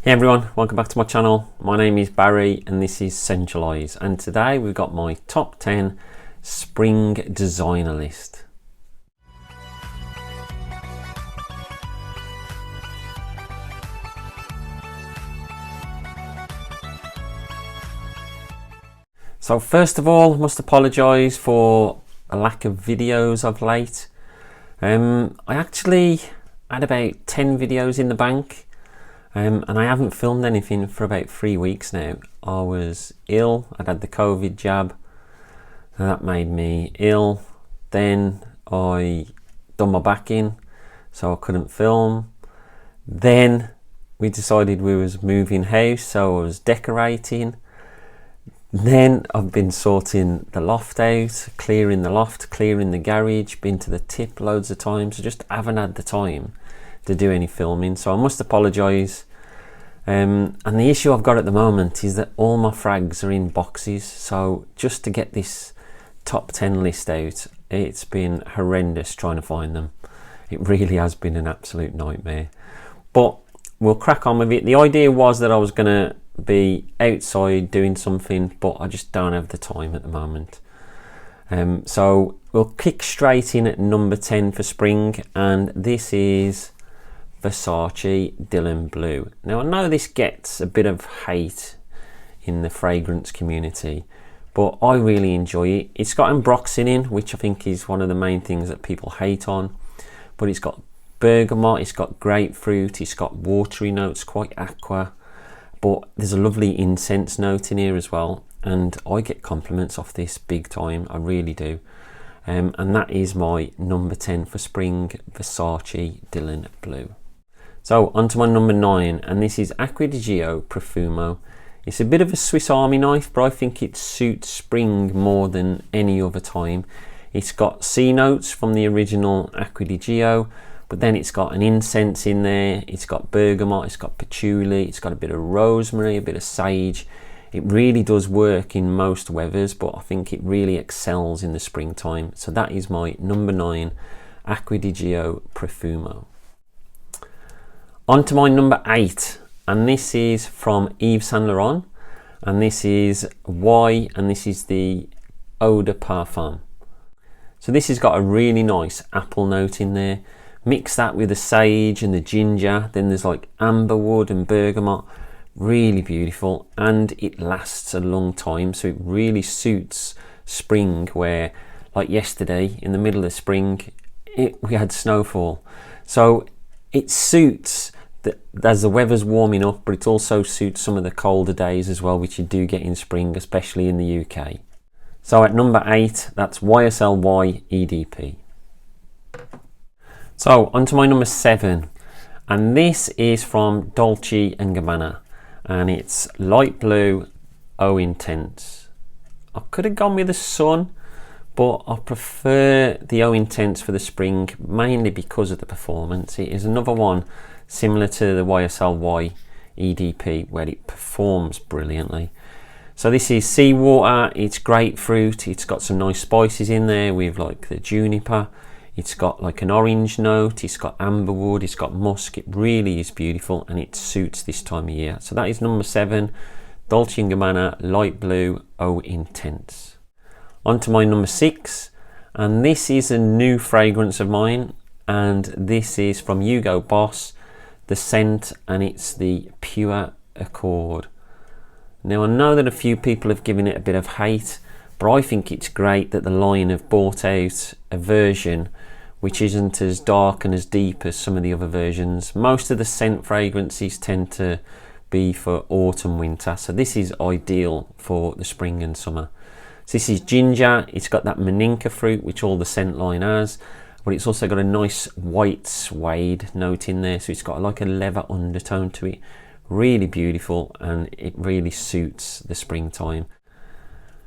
Hey everyone, welcome back to my channel. My name is Barry and this is Centralise, and today we've got my top 10 spring designer list. So first of all, I must apologise for a lack of videos of late. I actually had about 10 videos in the bank. And I haven't filmed anything for about 3 weeks now. I was ill, I'd had the COVID jab, and that made me ill. Then I done my back in, so I couldn't film. Then we decided we was moving house, so I was decorating. Then I've been sorting the loft out, clearing the loft, clearing the garage, been to the tip loads of times. I just haven't had the time to do any filming, so I must apologise. And the issue I've got at the moment is that all my frags are in boxes, so just to get this top 10 list out, it's been horrendous trying to find them. It really has been an absolute nightmare, but we'll crack on with it. The idea was that I was going to be outside doing something, but I just don't have the time at the moment. So we'll kick straight in at number 10 for spring, and this is Versace Dylan Blue. Now I know this gets a bit of hate in the fragrance community, but I really enjoy it. It's got ambroxan in, which I think is one of the main things that people hate on, but it's got bergamot, it's got grapefruit, it's got watery notes, quite aqua, but there's a lovely incense note in here as well, and I get compliments off this big time, I really do. And that is my number 10 for spring, Versace Dylan Blue. So on to my number 9, and this is Acqua di Gio Profumo. It's a bit of a Swiss Army knife, but I think it suits spring more than any other time. It's got sea notes from the original Acqua di Gio, but then it's got an incense in there, it's got bergamot, it's got patchouli, it's got a bit of rosemary, a bit of sage. It really does work in most weathers, but I think it really excels in the springtime. So that is my number 9, Acqua di Gio Profumo. On to my number 8, and this is from Sandleron, and this is Y, and this is the Eau de Parfum. So this has got a really nice apple note in there. Mix that with the sage and the ginger, then there's like amberwood and bergamot. Really beautiful, and it lasts a long time, so it really suits spring, where like yesterday in the middle of spring we had snowfall. So it suits as the weather's warming up, but it also suits some of the colder days as well, which you do get in spring, especially in the UK. So at number 8, that's YSL EDP. So onto my number 7, and this is from Dolce Gabbana, and it's light blue Eau Intense. I could have gone with the sun, but I prefer the Eau Intense for the spring, mainly because of the performance. It is another one similar to the YSL EDP, where it performs brilliantly. So this is seawater, it's grapefruit, it's got some nice spices in there with like the juniper, it's got like an orange note, it's got amberwood, it's got musk. It really is beautiful, and it suits this time of year. So that is number 7, Dolce & Gabbana light blue Eau Intense. On to my number 6, and this is a new fragrance of mine, and this is from Hugo Boss, the scent, and it's the Pure Accord. Now I know that a few people have given it a bit of hate, but I think it's great that the line have brought out a version which isn't as dark and as deep as some of the other versions. Most of the scent fragrances tend to be for autumn, winter, so this is ideal for the spring and summer. So this is ginger, it's got that maninka fruit which all the scent line has, but it's also got a nice white suede note in there, so it's got like a leather undertone to it. Really beautiful, and it really suits the springtime.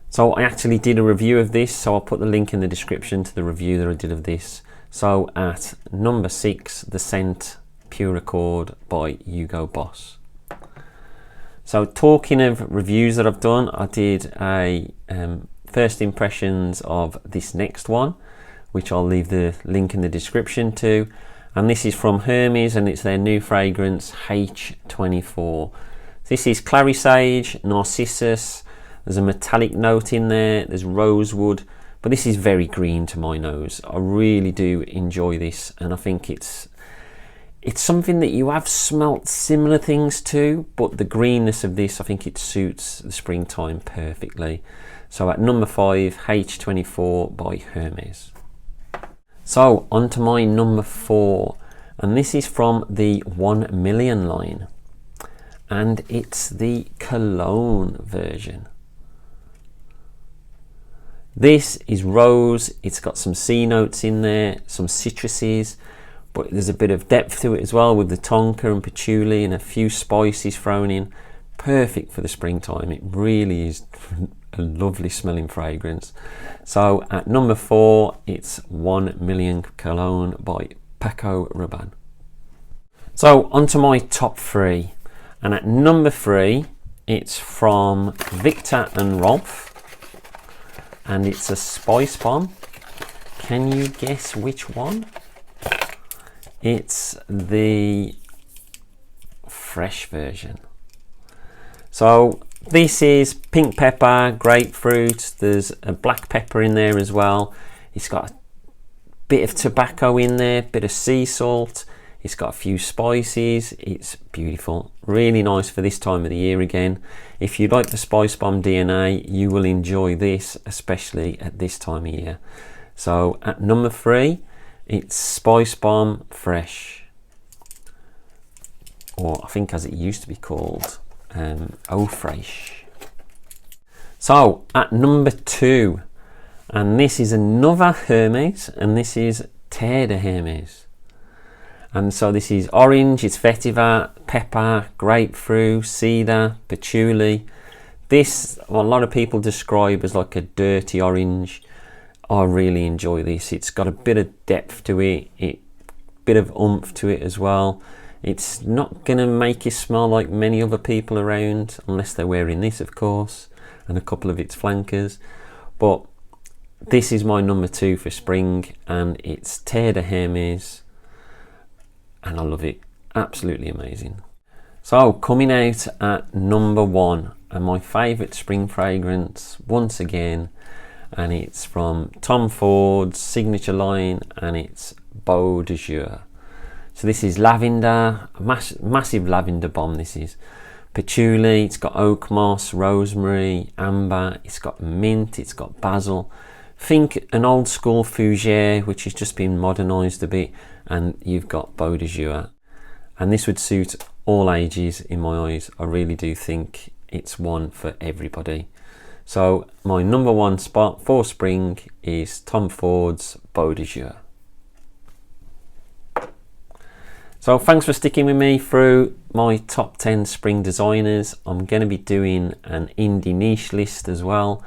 So I actually did a review of this, so I'll put the link in the description to the review that I did of this. So at number 6, the scent Pure Accord by Hugo Boss. So talking of reviews that I've done, I did a first impressions of this next one, which I'll leave the link in the description to, and this is from Hermes, and it's their new fragrance H24. This is clary sage, narcissus, there's a metallic note in there, there's rosewood, but this is very green to my nose. I really do enjoy this, and I think it's something that you have smelt similar things to, but the greenness of this, I think it suits the springtime perfectly. So at number 5, H24 by Hermes. So on to my number 4, and this is from the 1 Million line, and it's the cologne version. This is rose, it's got some C notes in there, some citruses, but there's a bit of depth to it as well with the tonka and patchouli and a few spices thrown in. Perfect for the springtime. It really is a lovely smelling fragrance. So at number 4, it's 1 Million Cologne by Paco Rabanne. So onto my top 3, and at number 3, it's from Viktor and Rolf, and it's a spice bomb. Can you guess which one? It's the fresh version. So this is pink pepper, grapefruit, there's a black pepper in there as well. It's got a bit of tobacco in there, bit of sea salt, it's got a few spices. It's beautiful, really nice for this time of the year again. If you like the Spice Bomb DNA, you will enjoy this, especially at this time of year. So at number 3, it's Spice Bomb Fresh, or I think as it used to be called, Eau Fraiche. So at number 2, and this is another Hermes, and this is Terre de Hermes. And so this is orange, it's vetiver, pepper, grapefruit, cedar, patchouli. This, well, a lot of people describe as like a dirty orange. I really enjoy this. It's got a bit of depth to it, bit of oomph to it as well. It's not going to make you smell like many other people around, unless they're wearing this, of course, and a couple of its flankers. But this is my number 2 for spring, and it's Terre de Hermes, and I love it. Absolutely amazing. So coming out at number 1, and my favourite spring fragrance once again, and it's from Tom Ford's signature line, and it's Beau de Jour. So this is lavender, a massive lavender bomb. This is patchouli, it's got oak moss, rosemary, amber, it's got mint, it's got basil. Think an old school fougere which has just been modernised a bit, and you've got Beau de Jour. And this would suit all ages in my eyes. I really do think it's one for everybody. So my number 1 spot for spring is Tom Ford's Beau de Jour. So thanks for sticking with me through my top 10 spring designers. I'm going to be doing an indie niche list as well,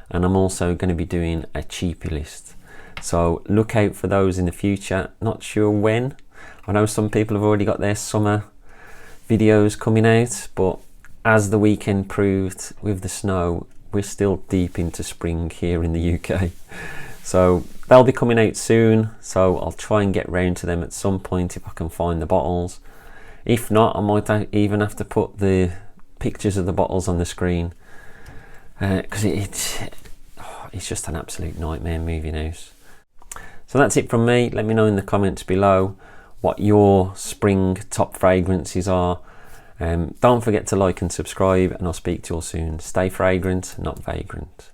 and I'm also going to be doing a cheapie list. So look out for those in the future. Not sure when. I know some people have already got their summer videos coming out, but as the weekend proved with the snow, we're still deep into spring here in the UK. So they'll be coming out soon, so I'll try and get round to them at some point if I can find the bottles. If not, I might even have to put the pictures of the bottles on the screen, because it's just an absolute nightmare moving house. So that's it from me. Let me know in the comments below what your spring top fragrances are. Don't forget to like and subscribe, and I'll speak to you all soon. Stay fragrant, not vagrant.